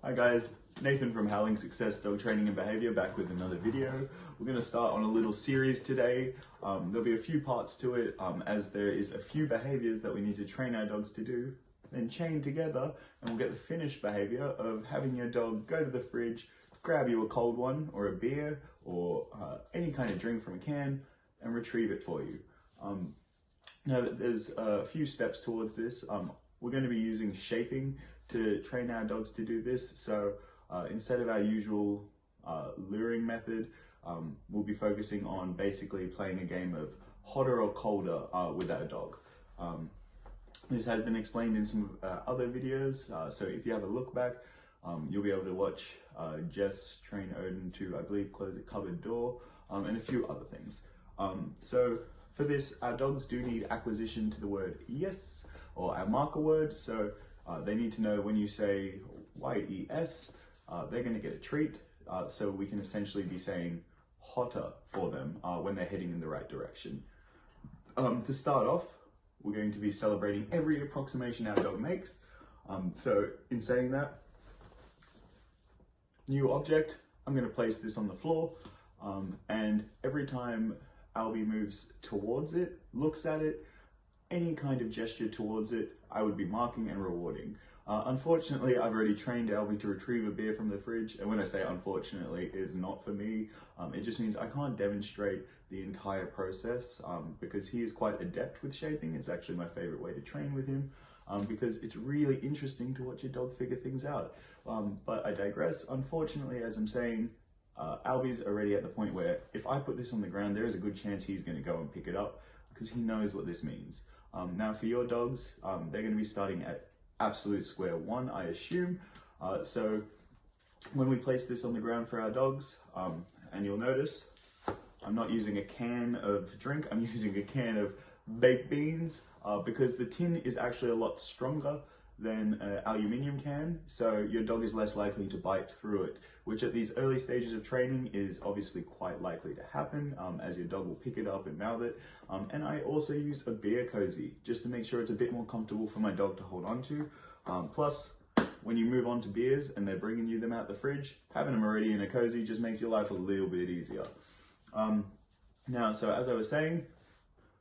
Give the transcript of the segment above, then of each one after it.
Hi guys, Nathan from Howling Success Dog Training and Behaviour back with another video. We're going to start on a little series today. There'll be a few parts to it as there is a few behaviours that we need to train our dogs to do, then chain together and we'll get the finished behaviour of having your dog go to the fridge, grab you a cold one or a beer or any kind of drink from a can and retrieve it for you. Now there's a few steps towards this. We're going to be using shaping to train our dogs to do this. So instead of our usual luring method, we'll be focusing on basically playing a game of hotter or colder with our dog. This has been explained in some other videos, so if you have a look back, you'll be able to watch Jess train Odin to, I believe, close a cupboard door and a few other things. So for this, our dogs do need acquisition to the word yes, or our marker word. So they need to know when you say YES, they're going to get a treat. So we can essentially be saying hotter for them when they're heading in the right direction. To start off, we're going to be celebrating every approximation our dog makes. So in saying that, new object, I'm going to place this on the floor, and every time Albie moves towards it, looks at it, any kind of gesture towards it, I would be marking and rewarding. Unfortunately, I've already trained Albie to retrieve a beer from the fridge, and when I say unfortunately, it is not for me. It just means I can't demonstrate the entire process because he is quite adept with shaping. It's actually my favorite way to train with him because it's really interesting to watch your dog figure things out. But I digress. Unfortunately, as I'm saying, Albie's already at the point where if I put this on the ground, there is a good chance he's going to go and pick it up because he knows what this means. Now for your dogs, they're going to be starting at absolute square one, I assume. So when we place this on the ground for our dogs, and you'll notice I'm not using a can of drink, I'm using a can of baked beans because the tin is actually a lot stronger than an aluminium can, so your dog is less likely to bite through it, which at these early stages of training is obviously quite likely to happen as your dog will pick it up and mouth it. And I also use a beer cozy just to make sure it's a bit more comfortable for my dog to hold on to. Plus, when you move on to beers and they're bringing you them out the fridge, having them already in a cozy just makes your life a little bit easier. Now, so as I was saying,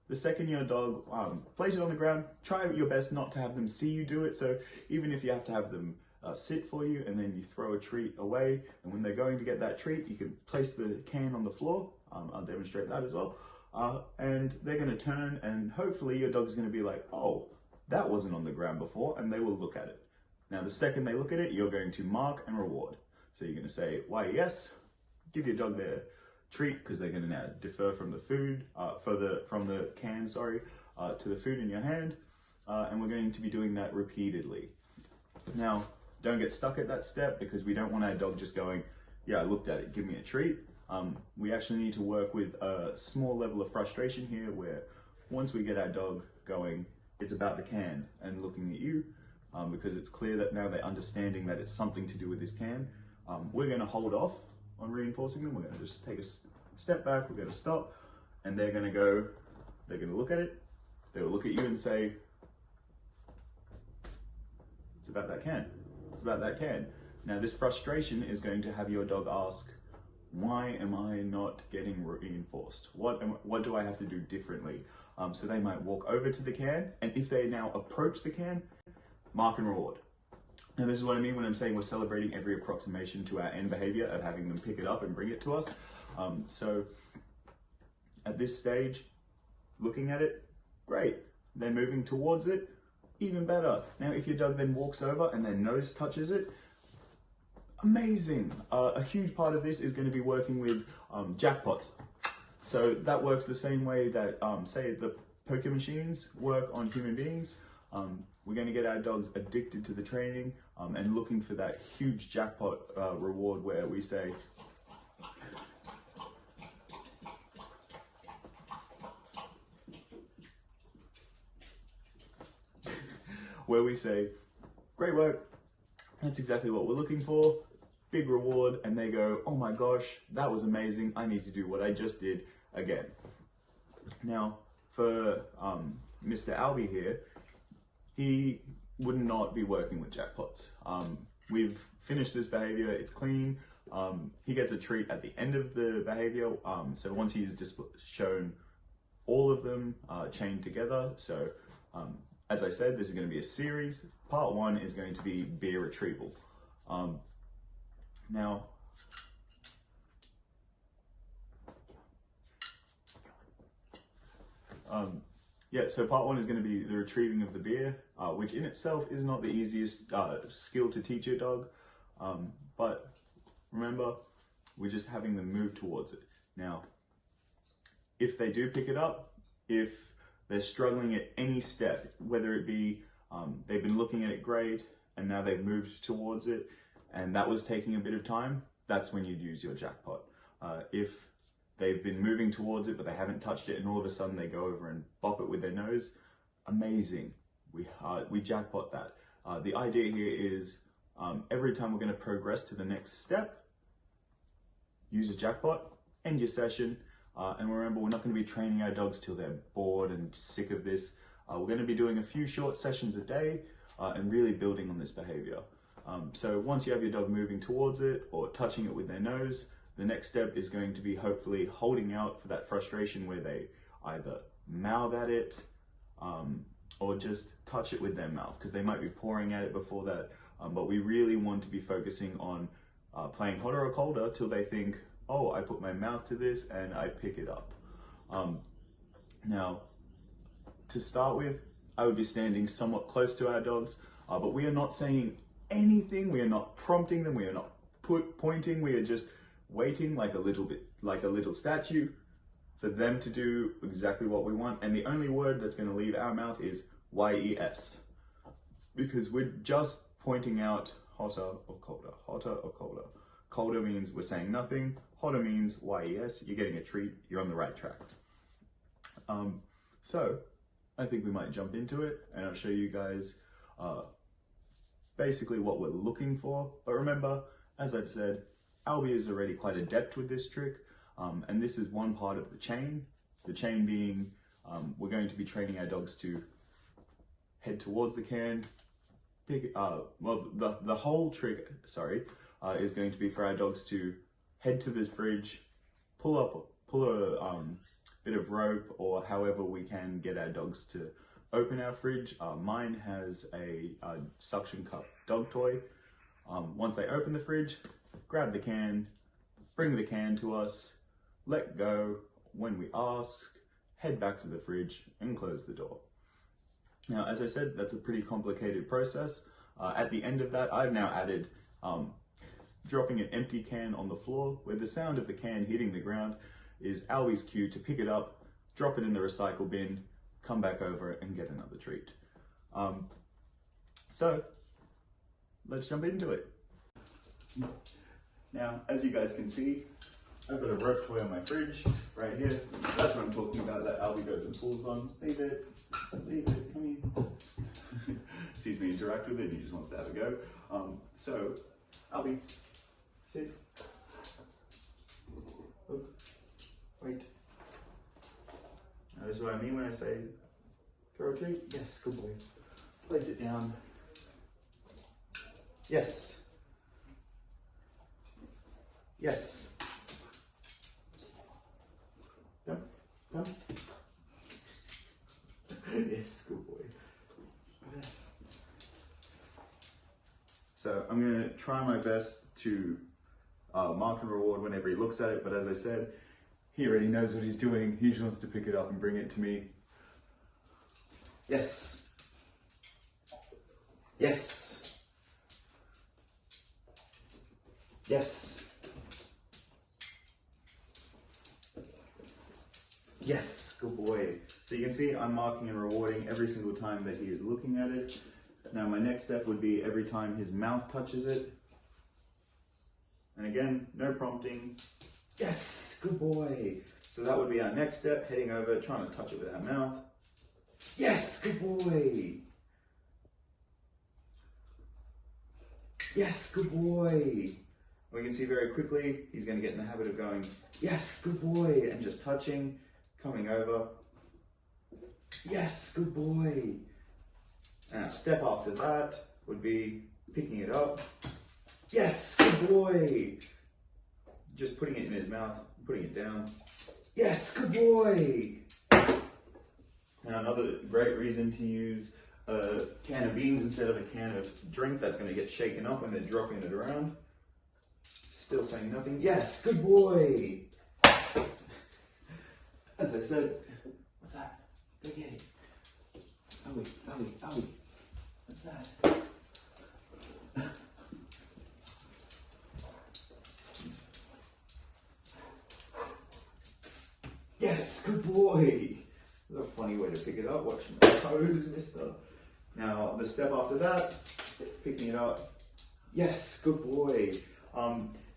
the second your dog places it on the ground, try your best not to have them see you do it. So even if you have to have them sit for you and then you throw a treat away, and when they're going to get that treat, you can place the can on the floor. I'll demonstrate that as well. And they're going to turn and hopefully your dog's going to be like, oh, that wasn't on the ground before, and they will look at it. Now, the second they look at it, you're going to mark and reward. So you're going to say, yes, give your dog their treat because they're going to now defer from the food, from the can, to the food in your hand, and we're going to be doing that repeatedly. Now, don't get stuck at that step because we don't want our dog just going, yeah, I looked at it, give me a treat. We actually need to work with a small level of frustration here where once we get our dog going, it's about the can and looking at you because it's clear that now they're understanding that it's something to do with this can. We're going to hold off on reinforcing them. We're going to just take a step back, we're going to stop, and they're going to look at it, they will look at you and say, it's about that can, it's about that can. Now this frustration is going to have your dog ask, why am I not getting reinforced? What do I have to do differently? So they might walk over to the can, and if they now approach the can, mark and reward. Now this is what I mean when I'm saying we're celebrating every approximation to our end behavior of having them pick it up and bring it to us. So at this stage, looking at it, great. They're moving towards it, even better. Now if your dog then walks over and their nose touches it, amazing. A huge part of this is going to be working with jackpots. So that works the same way that, say, the poker machines work on human beings. We're going to get our dogs addicted to the training and looking for that huge jackpot reward where we say, great work, that's exactly what we're looking for, big reward, and they go, oh my gosh, that was amazing, I need to do what I just did again. Now, for Mr. Albie here, he would not be working with jackpots. we've finished this behavior, it's clean. He gets a treat at the end of the behavior. So once he's shown all of them chained together. So as I said, this is going to be a series. Part 1 is going to be beer retrieval. Now, yeah, so part 1 is going to be the retrieving of the beer, which in itself is not the easiest skill to teach your dog. But remember, we're just having them move towards it. Now, if they do pick it up, if they're struggling at any step, whether it be they've been looking at it great and now they've moved towards it and that was taking a bit of time, that's when you'd use your jackpot. If they've been moving towards it but they haven't touched it and all of a sudden they go over and bop it with their nose, amazing, we jackpot that. The idea here is every time we're going to progress to the next step, use a jackpot, end your session, and remember, we're not going to be training our dogs till they're bored and sick of this. We're going to be doing a few short sessions a day and really building on this behavior. So once you have your dog moving towards it or touching it with their nose, the next step is going to be hopefully holding out for that frustration where they either mouth at it or just touch it with their mouth, because they might be pouring at it before that. But we really want to be focusing on playing hotter or colder till they think, oh, I put my mouth to this and I pick it up. Now, to start with, I would be standing somewhat close to our dogs, but we are not saying anything, we are not prompting them, we are not pointing, we are just waiting like a little statue for them to do exactly what we want. And the only word that's going to leave our mouth is yes, because we're just pointing out hotter or colder, hotter or colder. Colder means we're saying nothing, hotter means yes, you're getting a treat, you're on the right track. So I think we might jump into it and I'll show you guys basically what we're looking for. But remember, as I've said, Albie is already quite adept with this trick, and this is one part of the chain. The chain being, we're going to be training our dogs to head towards the can, the whole trick, is going to be for our dogs to head to the fridge, pull a bit of rope, or however we can get our dogs to open our fridge. Mine has a suction cup dog toy. Once they open the fridge, grab the can, bring the can to us, let go when we ask, head back to the fridge and close the door. Now, as I said, that's a pretty complicated process. At the end of that, I've now added dropping an empty can on the floor, where the sound of the can hitting the ground is Albie's cue to pick it up, drop it in the recycle bin, come back over and get another treat. So let's jump into it. Now, as you guys can see, I've got a rope toy on my fridge right here. That's what I'm talking about, that Albie goes and pulls on. Leave it, come here. Sees me interact with it and he just wants to have a go. So, Albie, sit. Look, wait. Now, this is what I mean when I say throw a treat. Yes, good boy. Place it down. Yes. Yes. Come, come. Yes, good boy. So I'm going to try my best to mark and reward whenever he looks at it, but as I said, he already knows what he's doing. He just wants to pick it up and bring it to me. Yes. Yes. Yes. Yes, good boy. So you can see I'm marking and rewarding every single time that he is looking at it. Now my next step would be every time his mouth touches it. And again, no prompting. Yes, good boy. So that would be our next step, heading over, trying to touch it with our mouth. Yes, good boy. Yes, good boy. We can see very quickly, he's going to get in the habit of going, yes, good boy, and just touching, coming over. Yes, good boy. And our step after that would be picking it up, Yes, good boy. Just putting it in his mouth, putting it down. Yes, good boy. Now another great reason to use a can of beans instead of a can of drink that's going to get shaken up when they're dropping it around. Still saying nothing. Yes, good boy. As I said, what's that? Go get it. Albie. What's that? Yes, good boy. That's a funny way to pick it up. Watch my toes, mister. Now, the step after that, picking it up. Yes, good boy.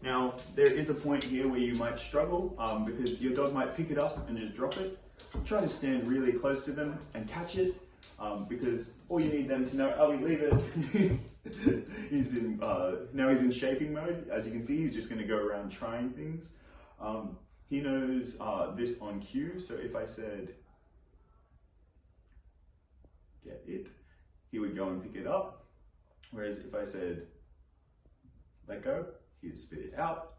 Now, there is a point here where you might struggle because your dog might pick it up and just drop it. Try to stand really close to them and catch it because all you need them to know, Albie, leave it. Now he's in shaping mode. As you can see, he's just going to go around trying things. He knows this on cue, so if I said, get it, he would go and pick it up. Whereas if I said, let go, he'd spit it out.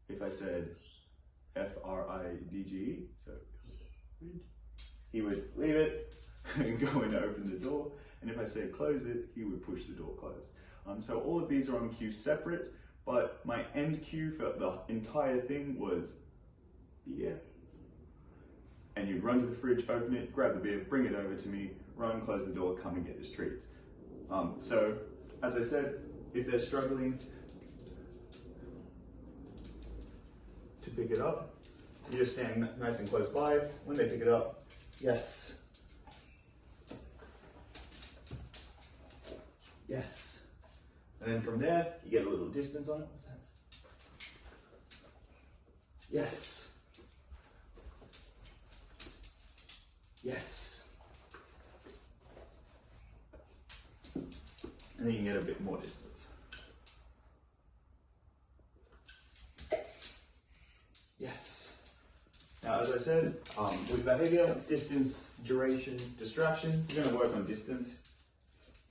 If I said F-R-I-D-G-E, so he would leave it and go and open the door. And if I say close it, he would push the door closed. So all of these are on cue separate, but my end cue for the entire thing was beer. And you'd run to the fridge, open it, grab the beer, bring it over to me, run, close the door, come and get his treats. So, as I said, if they're struggling to pick it up, you just stand nice and close by. When they pick it up, yes. Yes. And then from there, you get a little distance on it. What's that? Yes. Yes. And then you can get a bit more distance. Yes. Now, as I said, with behaviour, distance, duration, distraction, you're going to work on distance.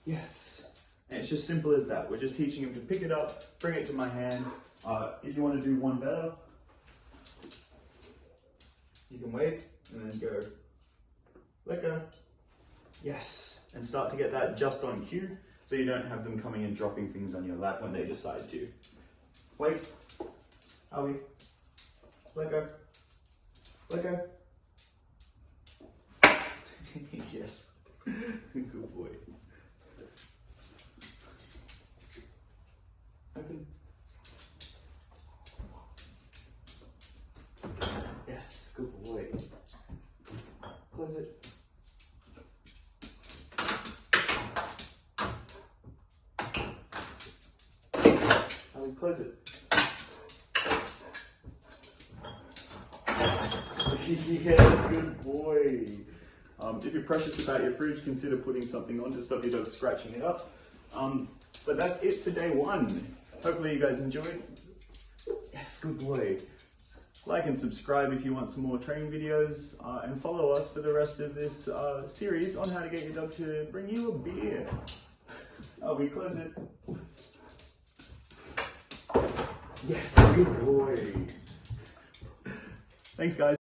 Yes. And it's just simple as that. We're just teaching him to pick it up, bring it to my hand. If you want to do one better, you can wait and then go, let go. Yes. And start to get that just on cue, so you don't have them coming and dropping things on your lap when they decide to. Wait. Albie. Let go. Let go. Yes. Good boy. Open. Yes, good boy. Close it. Albie, close it. Yes, good boy. If you're precious about your fridge, consider putting something on to stop your dog scratching it up. But that's it for day one. Hopefully you guys enjoyed. Yes, good boy. Like and subscribe if you want some more training videos, and follow us for the rest of this series on how to get your dog to bring you a beer. Oh, we close it. Yes, good boy. Thanks, guys.